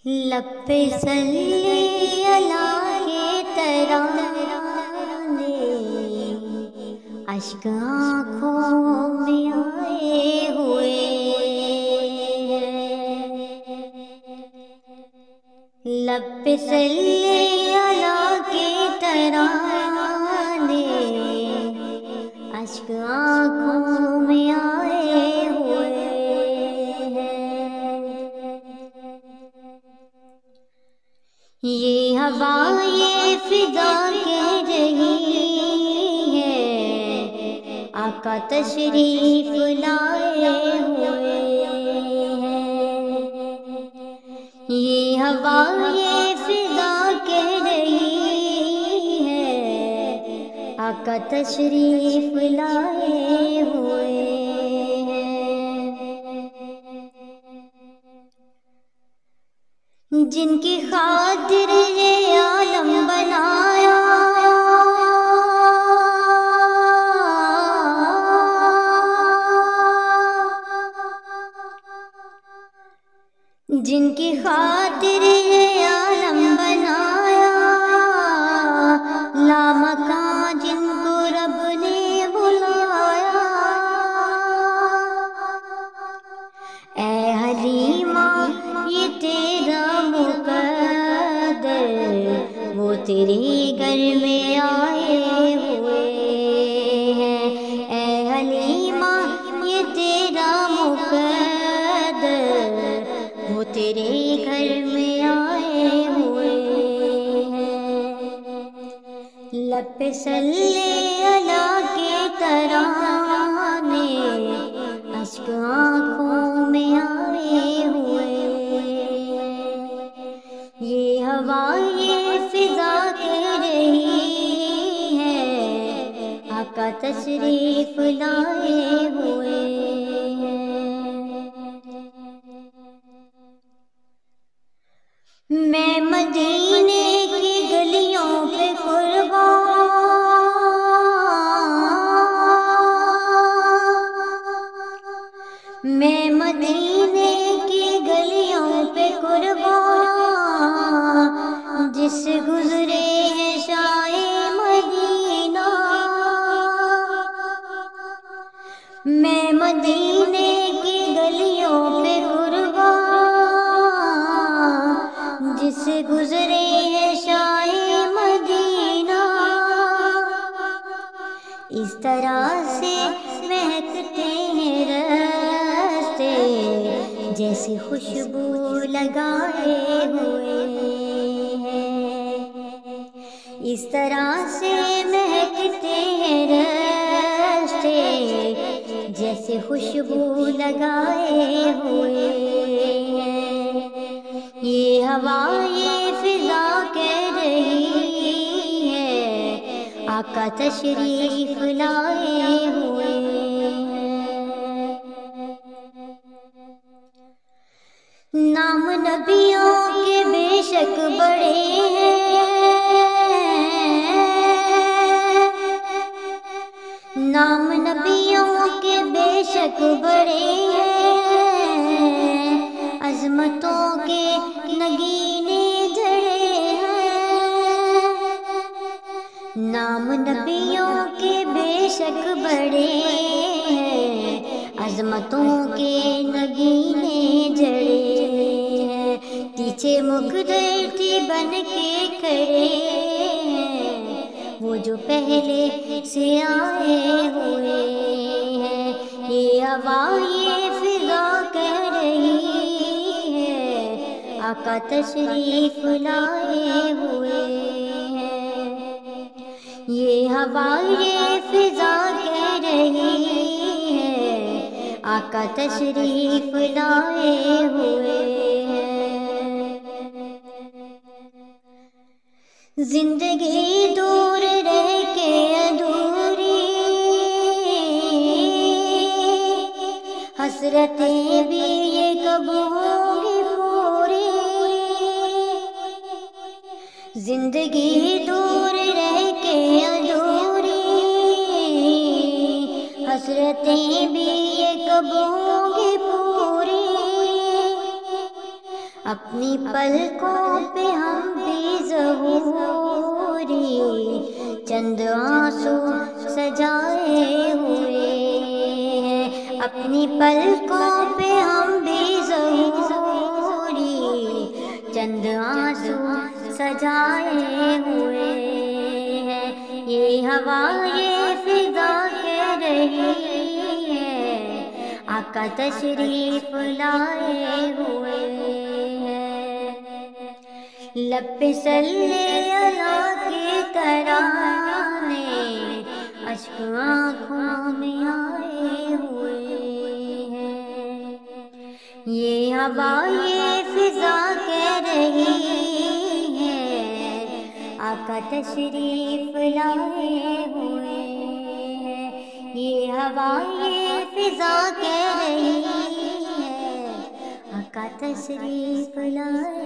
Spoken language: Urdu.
لب پہ صلی اللہ کے ترانے اشک آنکھوں میں آئے ہوئے لب پہ صلی اللہ کے ترانے اشک آنکھوں میں آئے ہوئے یہ ہوا یہ فضا کہہ رہی ہے آقا تشریف لائے ہوئے ہیں یہ ہوا یہ فضا کہہ رہی ہے آقا تشریف لائے ہوئے ہیں جن کی خاطر یہ عالم بنایا جن کی خاطر یہ عالم بنایا لامکاں جن کو رب نے بلایا اے حلیمہ یہ تیرا مقدر وہ تیرے گھر میں آئے ہوئے ہیں اے حلیمہ یہ تیرا مقدر وہ تیرے گھر میں آئے ہوئے ہیں لب پہ صلی اللہ کے ترانے اشک آنکھوں میں آئے ہوئے یہ ہوا یہ فضا کہہ رہی ہے آقا تشریف لائے ہوئے میں مدینے کی گلیوں پہ قربان میں مدینے کی گلیوں پہ قربان جس گزرے ہیں شاہ مدینہ میں مدینے کی گلیوں پہ قربان جس گزرے ہیں شاہ مدینہ اس طرح سے مہکتے ہیں راستے جیسے خوشبو لگائے ہوئے ہیں اس طرح سے مہکتے ہیں راستے جیسے خوشبو لگائے ہوئے ہیں یہ ہوا یہ فضا کہہ رہی ہے آقا تشریف لائے ہوئے ہیں نام نبیوں کے بے شک بڑے ہیں نام نبیوں کے بے شک بڑے ہیں عظمتوں کے نگینے جڑے ہیں نام نبیوں کے بے شک بڑے ہیں عظمتوں کے نگینے جڑے ہیں پیچھے مقتدی بن کے کھڑے ہیں وہ جو پہلے سے آئے ہوئے ہیں یہ ہوا یہ فضا کہہ رہی ہے آقا تشریف لائے ہوئے ہیں یہ ہوا یہ فضا کہہ رہی ہے آقا تشریف لائے ہوئے ہیں زندگی دور رہ کے ادھوری حسرتیں بھی یہ کب ہوں گی پوری زندگی دور رہ کے ادھوری حسرتیں بھی یہ کب ہوں گی پوری اپنی پلکوں پہ ہم بھی ظہوری چند آنسو سجائے ہوئے ہیں، اپنی پلکوں پہ ہم بھی ظہوری چند آنسو سجائے ہوئے ہیں، یہ ہوا یہ فضا کہہ رہی ہے آقا تشریف لائے ہوئے ہیں، لب پہ صلی اللہ کے ترانے اشک آنکھوں میں آئے ہوئے ہیں، یہ ہوا یہ فضا کہہ رہی ہے آقا تشریف لائے ہوئے ہیں، یہ ہوا یہ فضا کہہ رہی ہے آقا تشریف لائے